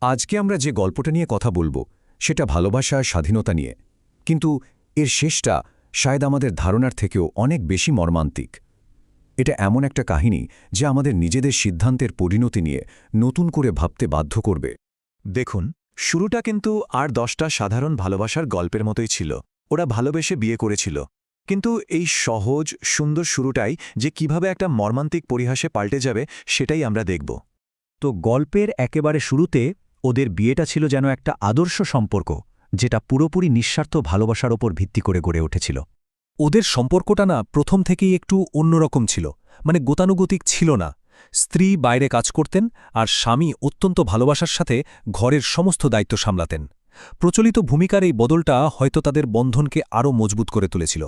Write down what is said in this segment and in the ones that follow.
আজকে আমরা যে গল্পটা নিয়ে কথা বলবো সেটা ভালোবাসা আর স্বাধীনতা নিয়ে, কিন্তু এর শেষটা শায়দ আমাদের ধারণার থেকেও অনেক বেশি মর্মান্তিক। এটা এমন একটা কাহিনী যা আমাদের নিজেদের সিদ্ধান্তের পরিণতি নিয়ে নতুন করে ভাবতে বাধ্য করবে। দেখুন, শুরুটা কিন্তু আর 10টা সাধারণ ভালোবাসার গল্পের মতোই ছিল। ওরা ভালোবেসে বিয়ে করেছিল, কিন্তু এই সহজ সুন্দর শুরুটাই যে কিভাবে একটা মর্মান্তিক পরিহাসে পাল্টে যাবে সেটাই আমরা দেখব। তো গল্পের একেবারে শুরুতে ওদের বিয়েটা ছিল যেন একটা আদর্শ সম্পর্ক, যেটা পুরোপুরি নিঃস্বার্থ ভালোবাসার ওপর ভিত্তি করে গড়ে উঠেছিল। ওদের সম্পর্কটা না প্রথম থেকেই একটু অন্যরকম ছিল, মানে গতানুগতিক ছিল না। স্ত্রী বাইরে কাজ করতেন আর স্বামী অত্যন্ত ভালোবাসার সাথে ঘরের সমস্ত দায়িত্ব সামলাতেন। প্রচলিত ভূমিকার এই বদলটা হয়তো তাদের বন্ধনকে আরও মজবুত করে তুলেছিল।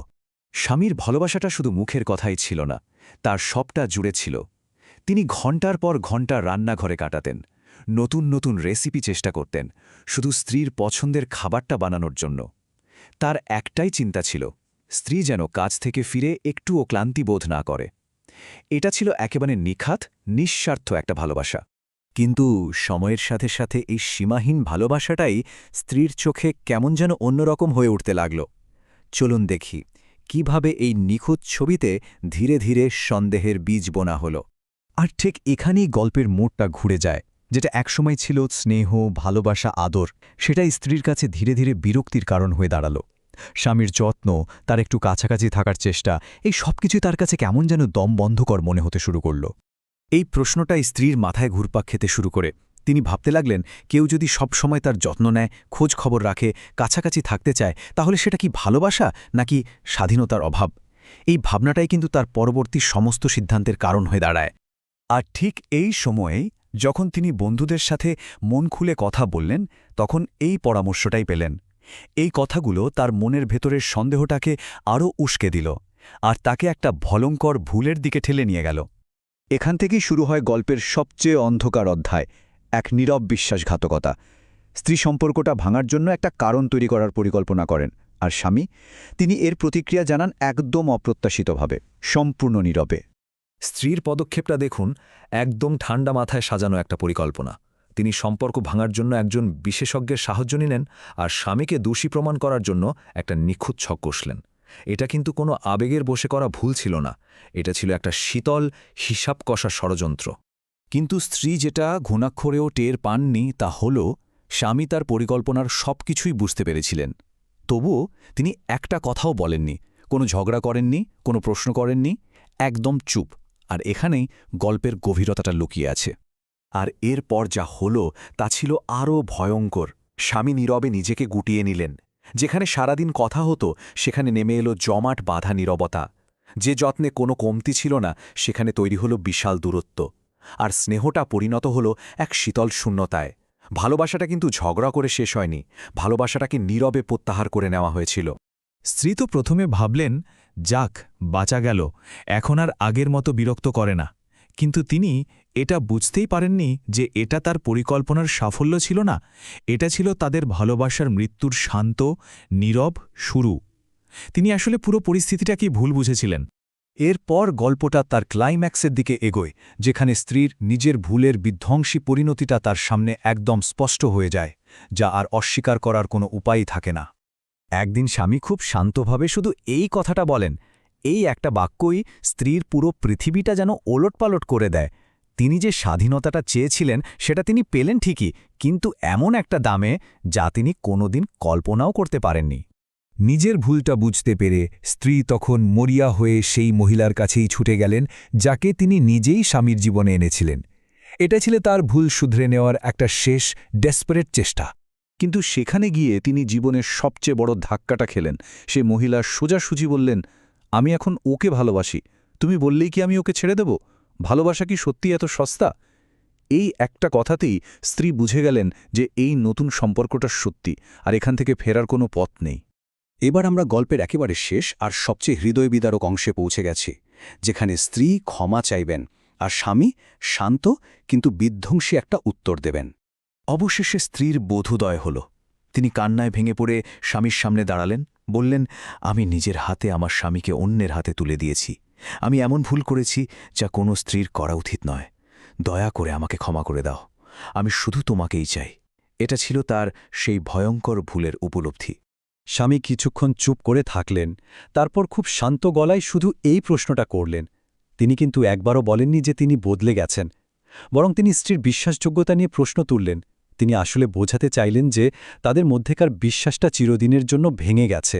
স্বামীর ভালোবাসাটা শুধু মুখের কথাই ছিল না, তার সবটা জুড়ে ছিল। তিনি ঘণ্টার পর ঘণ্টা রান্নাঘরে কাটাতেন, নতুন নতুন রেসিপি চেষ্টা করতেন, শুধু স্ত্রীর পছন্দের খাবারটা বানানোর জন্য। তার একটাই চিন্তা ছিল, স্ত্রী যেন কাজ থেকে ফিরে একটুও ক্লান্তি বোধ না করে। এটা ছিল একেবারে নিখাত, নিঃস্বার্থ একটা ভালোবাসা। কিন্তু সময়ের সাথে সাথে এই সীমাহীন ভালোবাসাটাই স্ত্রীর চোখে কেমন যেন অন্যরকম হয়ে উঠতে লাগল। চলুন দেখি কিভাবে এই নিখুঁত ছবিতে ধীরে ধীরে সন্দেহের বীজ বোনা হল। আর ঠিক এখানেই গল্পের মোড়টা ঘুরে যায়। যেটা একসময় ছিল স্নেহ, ভালোবাসা, আদর, সেটাই স্ত্রীর কাছে ধীরে ধীরে বিরক্তির কারণ হয়ে দাঁড়াল। স্বামীর যত্ন, তার একটু কাছাকাছি থাকার চেষ্টা, এই সবকিছুই তার কাছে কেমন যেন দম বন্ধকর মনে হতে শুরু করল। এই প্রশ্নটাই স্ত্রীর মাথায় ঘুরপাক খেতে শুরু করে। তিনি ভাবতে লাগলেন, কেউ যদি সবসময় তার যত্ন নেয়, খোঁজ খবর রাখে, কাছাকাছি থাকতে চায়, তাহলে সেটা কি ভালোবাসা নাকি স্বাধীনতার অভাব? এই ভাবনাটাই কিন্তু তার পরবর্তী সমস্ত সিদ্ধান্তের কারণ হয়ে দাঁড়ায়। আর ঠিক এই সময়েই যখন তিনি বন্ধুদের সাথে মন খুলে কথা বললেন, তখন এই পরামর্শটাই পেলেন। এই কথাগুলো তার মনের ভেতরের সন্দেহটাকে আরও উস্কে দিল, আর তাকে একটা ভয়ঙ্কর ভুলের দিকে ঠেলে নিয়ে গেল। এখান থেকেই শুরু হয় গল্পের সবচেয়ে অন্ধকার অধ্যায়, এক নীরব বিশ্বাসঘাতকতা। স্ত্রী সম্পর্কটা ভাঙার জন্য একটা কারণ তৈরি করার পরিকল্পনা করেন, আর স্বামী, তিনি এর প্রতিক্রিয়া জানান একদম অপ্রত্যাশিতভাবে, সম্পূর্ণ নীরবে। স্ত্রীর পদক্ষেপটা দেখুন, একদম ঠান্ডা মাথায় সাজানো একটা পরিকল্পনা। তিনি সম্পর্ক ভাঙার জন্য একজন বিশেষজ্ঞের সাহায্য নিলেন, আর স্বামীকে দোষী প্রমাণ করার জন্য একটা নিখুঁত ছক কষলেন। এটা কিন্তু কোনো আবেগের বশে করা ভুল ছিল না, এটা ছিল একটা শীতল, হিসাব কষা ষড়যন্ত্র। কিন্তু স্ত্রী যেটা ঘুণাক্ষরেও টের পাননি তা হল, স্বামী তার পরিকল্পনার সবকিছুই বুঝতে পেরেছিলেন। তবুও তিনি একটা কথাও বলেননি, কোনো ঝগড়া করেননি, কোনো প্রশ্ন করেননি, একদম চুপ। আর এখানেই গল্পের গভীরতাটা লুকিয়ে আছে। আর এরপর যা হল তা ছিল আরও ভয়ঙ্কর। স্বামী নীরবে নিজেকে গুটিয়ে নিলেন। যেখানে সারাদিন কথা হতো সেখানে নেমে এলো জমাট বাঁধা নীরবতা। যে যত্নে কোনো কমতি ছিল না সেখানে তৈরি হলো বিশাল দূরত্ব। আর স্নেহটা পরিণত হলো এক শীতল শূন্যতায়। ভালোবাসাটা কিন্তু ঝগড়া করে শেষ হয়নি, ভালোবাসাটাকে নীরবে প্রত্যাহার করে নেওয়া হয়েছিল। স্ত্রী তো প্রথমে ভাবলেন, যাক, বাঁচা গেল, এখন আর আগের মতো বিরক্ত করে না। কিন্তু তিনি এটা বুঝতেই পারেননি যে এটা তার পরিকল্পনার সাফল্য ছিল না, এটা ছিল তাদের ভালোবাসার মৃত্যুর শান্ত, নীরব শুরু। তিনি আসলে পুরো পরিস্থিতিটাকেই ভুল বুঝেছিলেন। এরপর গল্পটা তার ক্লাইম্যাক্সের দিকে এগোয়, যেখানে স্ত্রীর নিজের ভুলের বিধ্বংসী পরিণতিটা তার সামনে একদম স্পষ্ট হয়ে যায়, যা আর অস্বীকার করার কোনো উপায়ই থাকে না। একদিন স্বামী খুব শান্তভাবে শুধু এই কথাটা বলেন, এই একটা বাক্যই স্ত্রীর পুরো পৃথিবীটা যেন ওলটপালট করে দেয়। তিনি যে স্বাধীনতাটা চেয়েছিলেন সেটা তিনি পেলেন ঠিকই, কিন্তু এমন একটা দামে যা তিনি কোনোদিন কল্পনাও করতে পারেননি। নিজের ভুলটা বুঝতে পেরে স্ত্রী তখন মরিয়া হয়ে সেই মহিলার কাছেই ছুটে গেলেন, যাকে তিনি নিজেই স্বামীর জীবনে এনেছিলেন। এটা ছিল তার ভুল শুধরে নেওয়ার একটা শেষ ডেসপারেট চেষ্টা। কিন্তু সেখানে গিয়ে তিনি জীবনের সবচেয়ে বড় ধাক্কাটা খেলেন। সে মহিলা সোজাসুজি বললেন, আমি এখন ওকে ভালোবাসি, তুমি বললেই কি আমি ওকে ছেড়ে দেব? ভালোবাসা কি সত্যি এত সস্তা? এই একটা কথাতেই স্ত্রী বুঝে গেলেন যে এই নতুন সম্পর্কটা সত্যি, আর এখান থেকে ফেরার কোনো পথ নেই। এবার আমরা গল্পের একেবারে শেষ আর সবচেয়ে হৃদয়বিদারক অংশে পৌঁছে গেছি, যেখানে স্ত্রী ক্ষমা চাইবেন আর স্বামী শান্ত কিন্তু বিধ্বংসী একটা উত্তর দেবেন। অবশেষে স্ত্রীর বোধোদয় হল। তিনি কান্নায় ভেঙে পড়ে স্বামীর সামনে দাঁড়ালেন, বললেন, আমি নিজের হাতে আমার স্বামীকে অন্যের হাতে তুলে দিয়েছি। আমি এমন ভুল করেছি যা কোনো স্ত্রীর করা উচিত নয়। দয়া করে আমাকে ক্ষমা করে দাও। আমি শুধু তোমাকেই চাই। এটা ছিল তার সেই ভয়ঙ্কর ভুলের উপলব্ধি। স্বামী কিছুক্ষণ চুপ করে থাকলেন, তারপর খুব শান্ত গলায় শুধু এই প্রশ্নটা করলেন। তিনি কিন্তু একবারও বলেননি যে তিনি বদলে গেছেন, বরং তিনি স্ত্রীর বিশ্বাসযোগ্যতা নিয়ে প্রশ্ন তুললেন। তিনি আসলে বোঝাতে চাইলেন যে তাদের মধ্যেকার বিশ্বাসটা চিরদিনের জন্য ভেঙে গেছে।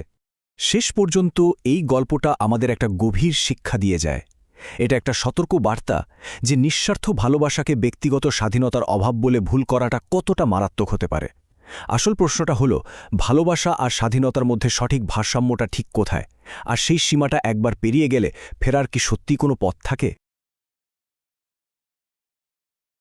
শেষ পর্যন্ত এই গল্পটা আমাদের একটা গভীর শিক্ষা দিয়ে যায়। এটা একটা সতর্ক বার্তা যে নিঃস্বার্থ ভালোবাসাকে ব্যক্তিগত স্বাধীনতার অভাব বলে ভুল করাটা কতটা মারাত্মক হতে পারে। আসল প্রশ্নটা হলো, ভালোবাসা আর স্বাধীনতার মধ্যে সঠিক ভারসাম্যটা ঠিক কোথায়, আর সেই সীমাটা একবার পেরিয়ে গেলে ফেরার কি সত্যি কোনো পথ থাকে?